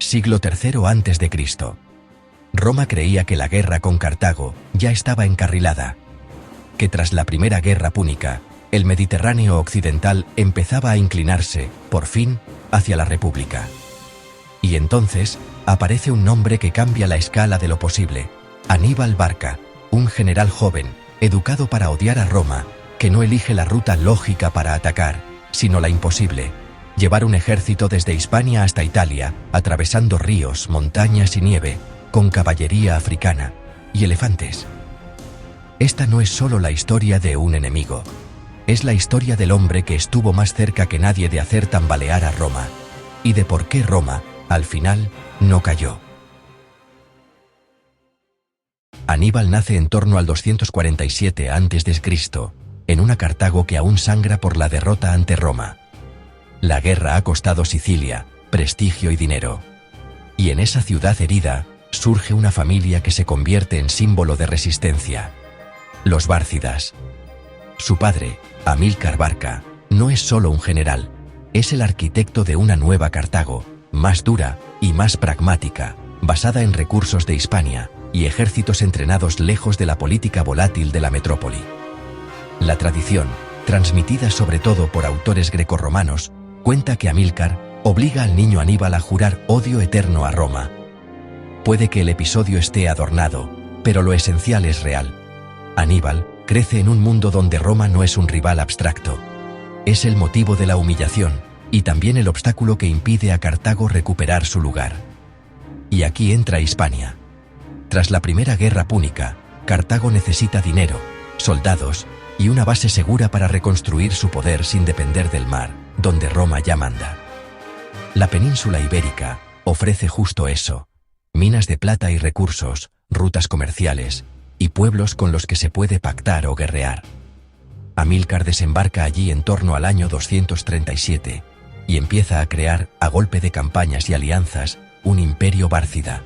Siglo III a.C. Roma creía que la guerra con Cartago ya estaba encarrilada, que tras la primera guerra púnica, el Mediterráneo occidental empezaba a inclinarse, por fin, hacia la República. Y entonces aparece un nombre que cambia la escala de lo posible: Aníbal Barca, un general joven, educado para odiar a Roma, que no elige la ruta lógica para atacar, sino la imposible: llevar un ejército desde Hispania hasta Italia, atravesando ríos, montañas y nieve, con caballería africana y elefantes. Esta no es solo la historia de un enemigo, es la historia del hombre que estuvo más cerca que nadie de hacer tambalear a Roma, y de por qué Roma, al final, no cayó. Aníbal nace en torno al 247 a.C., en una Cartago que aún sangra por la derrota ante Roma. La guerra ha costado Sicilia, prestigio y dinero. Y en esa ciudad herida, surge una familia que se convierte en símbolo de resistencia: los Bárcidas. Su padre, Amílcar Barca, no es solo un general, es el arquitecto de una nueva Cartago, más dura y más pragmática, basada en recursos de Hispania y ejércitos entrenados lejos de la política volátil de la metrópoli. La tradición, transmitida sobre todo por autores grecorromanos, cuenta que Amílcar obliga al niño Aníbal a jurar odio eterno a Roma. Puede que el episodio esté adornado, pero lo esencial es real. Aníbal crece en un mundo donde Roma no es un rival abstracto. Es el motivo de la humillación y también el obstáculo que impide a Cartago recuperar su lugar. Y aquí entra Hispania. Tras la primera guerra púnica, Cartago necesita dinero, soldados y una base segura para reconstruir su poder sin depender del mar, donde Roma ya manda. La península ibérica ofrece justo eso: minas de plata y recursos, rutas comerciales y pueblos con los que se puede pactar o guerrear. Amílcar desembarca allí en torno al año 237 y empieza a crear, a golpe de campañas y alianzas, un imperio bárcida: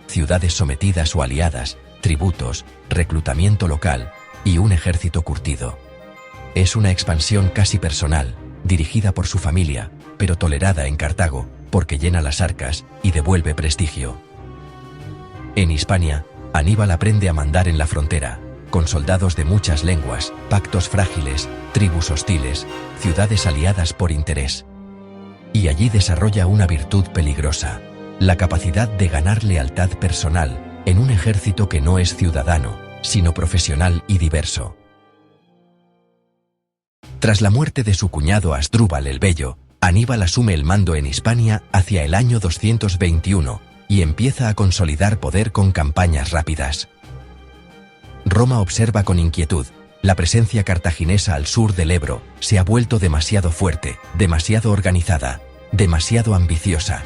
ciudades sometidas o aliadas, tributos, reclutamiento local y un ejército curtido. Es una expansión casi personal, dirigida por su familia, pero tolerada en Cartago, porque llena las arcas y devuelve prestigio. En Hispania, Aníbal aprende a mandar en la frontera, con soldados de muchas lenguas, pactos frágiles, tribus hostiles, ciudades aliadas por interés. Y allí desarrolla una virtud peligrosa: la capacidad de ganar lealtad personal en un ejército que no es ciudadano, sino profesional y diverso. Tras la muerte de su cuñado Asdrúbal el Bello, Aníbal asume el mando en Hispania hacia el año 221 y empieza a consolidar poder con campañas rápidas. Roma observa con inquietud: la presencia cartaginesa al sur del Ebro se ha vuelto demasiado fuerte, demasiado organizada, demasiado ambiciosa.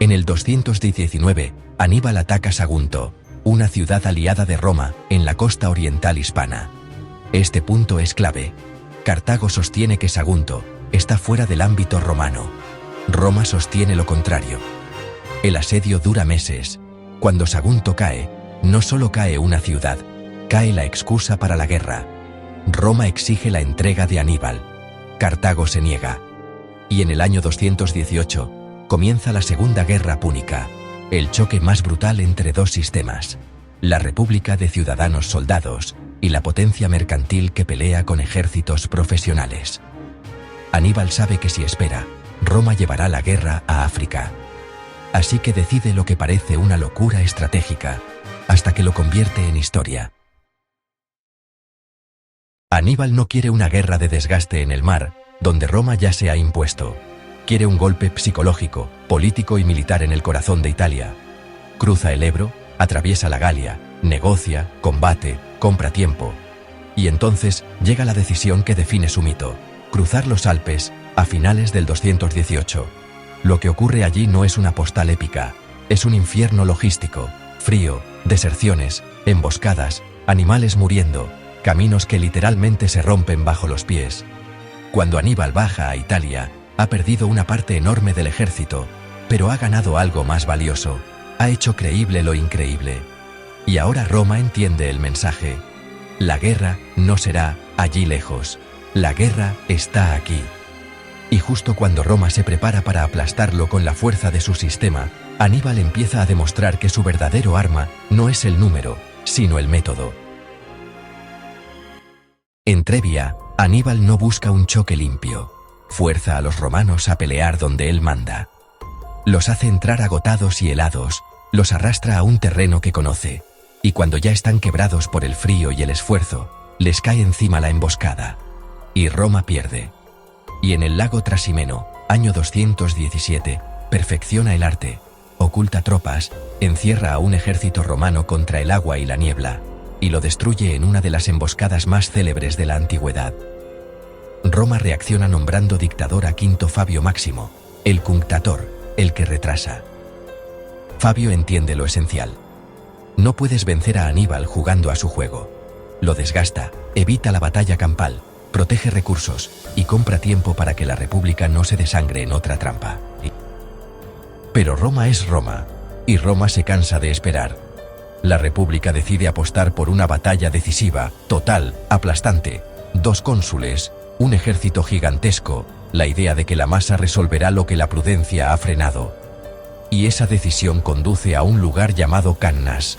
En el 219, Aníbal ataca Sagunto, una ciudad aliada de Roma en la costa oriental hispana. Este punto es clave. Cartago sostiene que Sagunto está fuera del ámbito romano. Roma sostiene lo contrario. El asedio dura meses. Cuando Sagunto cae, no solo cae una ciudad, cae la excusa para la guerra. Roma exige la entrega de Aníbal. Cartago se niega. Y en el año 218 comienza la Segunda Guerra Púnica, el choque más brutal entre dos sistemas: la República de ciudadanos soldados y la potencia mercantil que pelea con ejércitos profesionales. Aníbal sabe que si espera, Roma llevará la guerra a África. Así que decide lo que parece una locura estratégica, hasta que lo convierte en historia. Aníbal no quiere una guerra de desgaste en el mar, donde Roma ya se ha impuesto. Quiere un golpe psicológico, político y militar en el corazón de Italia. Cruza el Ebro, atraviesa la Galia, negocia, combate, compra tiempo. Y entonces llega la decisión que define su mito: cruzar los Alpes a finales del 218. Lo que ocurre allí no es una postal épica, es un infierno logístico: frío, deserciones, emboscadas, animales muriendo, caminos que literalmente se rompen bajo los pies. Cuando Aníbal baja a Italia, ha perdido una parte enorme del ejército, pero ha ganado algo más valioso: ha hecho creíble lo increíble. Y ahora Roma entiende el mensaje: la guerra no será allí lejos, la guerra está aquí. Y justo cuando Roma se prepara para aplastarlo con la fuerza de su sistema, Aníbal empieza a demostrar que su verdadero arma no es el número, sino el método. En Trebia, Aníbal no busca un choque limpio. Fuerza a los romanos a pelear donde él manda. Los hace entrar agotados y helados, los arrastra a un terreno que conoce, y cuando ya están quebrados por el frío y el esfuerzo, les cae encima la emboscada. Y Roma pierde. Y en el lago Trasimeno, año 217, perfecciona el arte, oculta tropas, encierra a un ejército romano contra el agua y la niebla, y lo destruye en una de las emboscadas más célebres de la antigüedad. Roma reacciona nombrando dictador a Quinto Fabio Máximo, el cunctator, el que retrasa. Fabio entiende lo esencial. No puedes vencer a Aníbal jugando a su juego. Lo desgasta, evita la batalla campal, protege recursos y compra tiempo para que la República no se desangre en otra trampa. Pero Roma es Roma, y Roma se cansa de esperar. La República decide apostar por una batalla decisiva, total, aplastante, 2 cónsules, un ejército gigantesco, la idea de que la masa resolverá lo que la prudencia ha frenado. Y esa decisión conduce a un lugar llamado Cannas.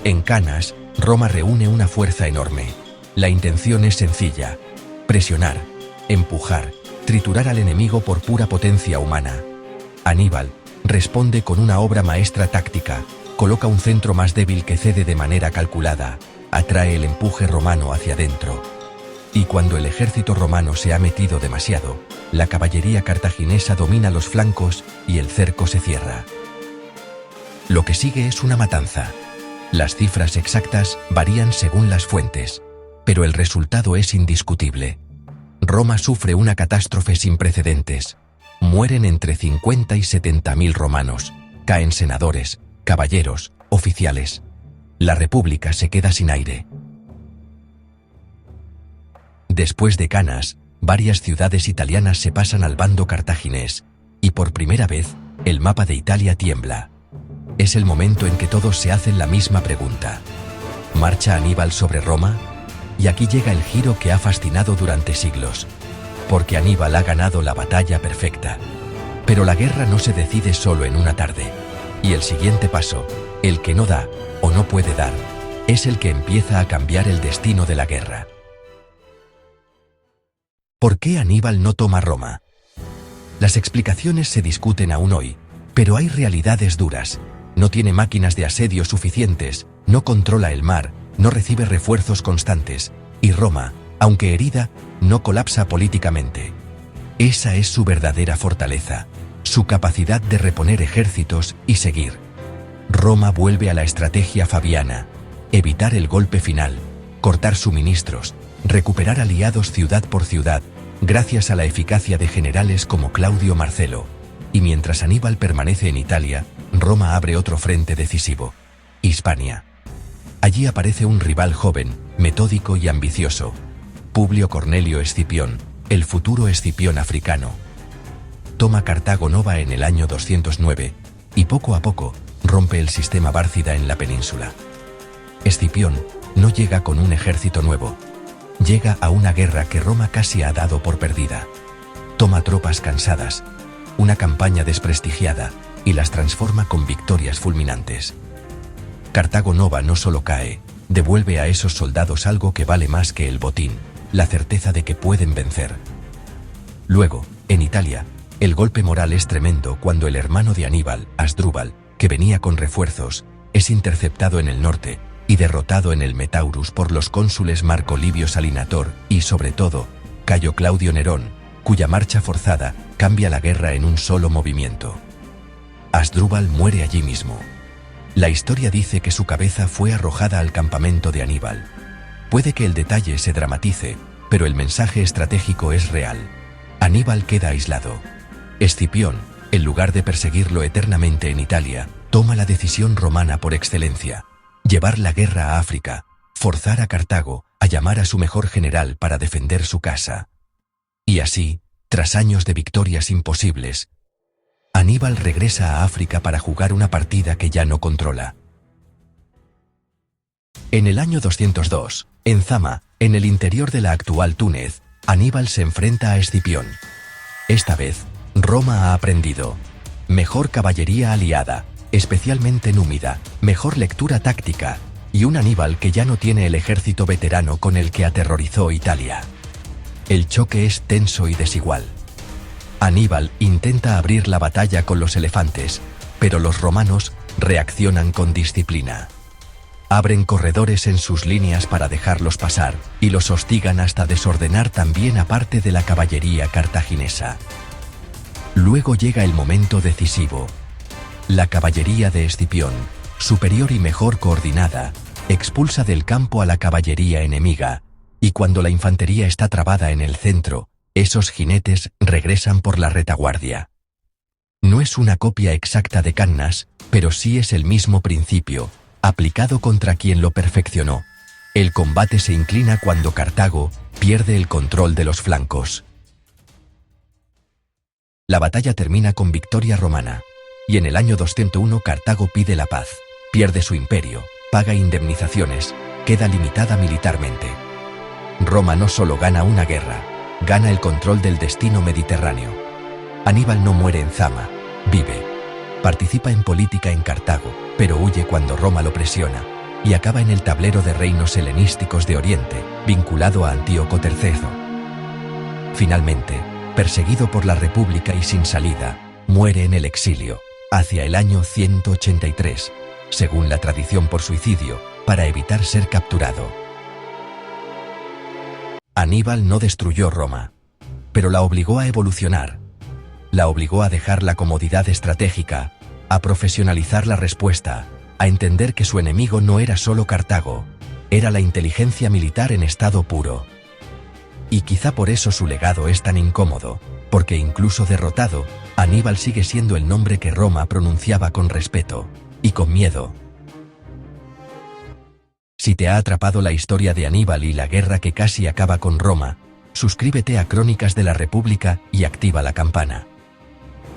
En Cannas, Roma reúne una fuerza enorme. La intención es sencilla: presionar, empujar, triturar al enemigo por pura potencia humana. Aníbal responde con una obra maestra táctica, coloca un centro más débil que cede de manera calculada, atrae el empuje romano hacia adentro. Y cuando el ejército romano se ha metido demasiado, la caballería cartaginesa domina los flancos y el cerco se cierra. Lo que sigue es una matanza. Las cifras exactas varían según las fuentes, pero el resultado es indiscutible. Roma sufre una catástrofe sin precedentes. Mueren entre 50 y 70.000 romanos, caen senadores, caballeros, oficiales. La República se queda sin aire. Después de Cannas, varias ciudades italianas se pasan al bando cartaginés, y por primera vez, el mapa de Italia tiembla. Es el momento en que todos se hacen la misma pregunta. ¿Marcha Aníbal sobre Roma? Y aquí llega el giro que ha fascinado durante siglos. Porque Aníbal ha ganado la batalla perfecta. Pero la guerra no se decide solo en una tarde. Y el siguiente paso, el que no da, o no puede dar, es el que empieza a cambiar el destino de la guerra. ¿Por qué Aníbal no toma Roma? Las explicaciones se discuten aún hoy, pero hay realidades duras. No tiene máquinas de asedio suficientes, no controla el mar, no recibe refuerzos constantes, y Roma, aunque herida, no colapsa políticamente. Esa es su verdadera fortaleza, su capacidad de reponer ejércitos y seguir. Roma vuelve a la estrategia fabiana: evitar el golpe final, cortar suministros, recuperar aliados ciudad por ciudad, gracias a la eficacia de generales como Claudio Marcelo. Y mientras Aníbal permanece en Italia, Roma abre otro frente decisivo: Hispania. Allí aparece un rival joven, metódico y ambicioso: Publio Cornelio Escipión, el futuro Escipión africano. Toma Cartago Nova en el año 209, y poco a poco, rompe el sistema bárcida en la península. Escipión no llega con un ejército nuevo. Llega a una guerra que Roma casi ha dado por perdida. Toma tropas cansadas, una campaña desprestigiada, y las transforma con victorias fulminantes. Cartago Nova no solo cae, devuelve a esos soldados algo que vale más que el botín: la certeza de que pueden vencer. Luego, en Italia, el golpe moral es tremendo cuando el hermano de Aníbal, Asdrúbal, que venía con refuerzos, es interceptado en el norte y derrotado en el Metaurus por los cónsules Marco Livio Salinator y, sobre todo, Cayo Claudio Nerón, cuya marcha forzada cambia la guerra en un solo movimiento. Asdrúbal muere allí mismo. La historia dice que su cabeza fue arrojada al campamento de Aníbal. Puede que el detalle se dramatice, pero el mensaje estratégico es real. Aníbal queda aislado. Escipión, en lugar de perseguirlo eternamente en Italia, toma la decisión romana por excelencia: llevar la guerra a África, forzar a Cartago a llamar a su mejor general para defender su casa. Y así, tras años de victorias imposibles, Aníbal regresa a África para jugar una partida que ya no controla. En el año 202, en Zama, en el interior de la actual Túnez, Aníbal se enfrenta a Escipión. Esta vez, Roma ha aprendido. Mejor caballería aliada, especialmente númida, mejor lectura táctica, y un Aníbal que ya no tiene el ejército veterano con el que aterrorizó Italia. El choque es tenso y desigual. Aníbal intenta abrir la batalla con los elefantes, pero los romanos reaccionan con disciplina. Abren corredores en sus líneas para dejarlos pasar, y los hostigan hasta desordenar también a parte de la caballería cartaginesa. Luego llega el momento decisivo. La caballería de Escipión, superior y mejor coordinada, expulsa del campo a la caballería enemiga, y cuando la infantería está trabada en el centro, esos jinetes regresan por la retaguardia. No es una copia exacta de Cannas, pero sí es el mismo principio, aplicado contra quien lo perfeccionó. El combate se inclina cuando Cartago pierde el control de los flancos. La batalla termina con victoria romana, y en el año 201 Cartago pide la paz, pierde su imperio, paga indemnizaciones, queda limitada militarmente. Roma no solo gana una guerra, gana el control del destino mediterráneo. Aníbal no muere en Zama, vive. Participa en política en Cartago, pero huye cuando Roma lo presiona, y acaba en el tablero de reinos helenísticos de Oriente, vinculado a Antíoco III. Finalmente, perseguido por la República y sin salida, muere en el exilio, hacia el año 183, según la tradición por suicidio, para evitar ser capturado. Aníbal no destruyó Roma, pero la obligó a evolucionar. La obligó a dejar la comodidad estratégica, a profesionalizar la respuesta, a entender que su enemigo no era solo Cartago, era la inteligencia militar en estado puro. Y quizá por eso su legado es tan incómodo, porque incluso derrotado, Aníbal sigue siendo el nombre que Roma pronunciaba con respeto, y con miedo. Si te ha atrapado la historia de Aníbal y la guerra que casi acaba con Roma, suscríbete a Crónicas de la República y activa la campana.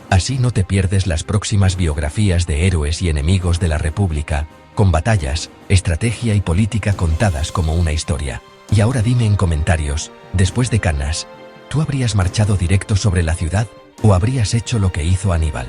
Así no te pierdes las próximas biografías de héroes y enemigos de la República, con batallas, estrategia y política contadas como una historia. Y ahora dime en comentarios, después de Cannas, ¿tú habrías marchado directo sobre la ciudad o habrías hecho lo que hizo Aníbal?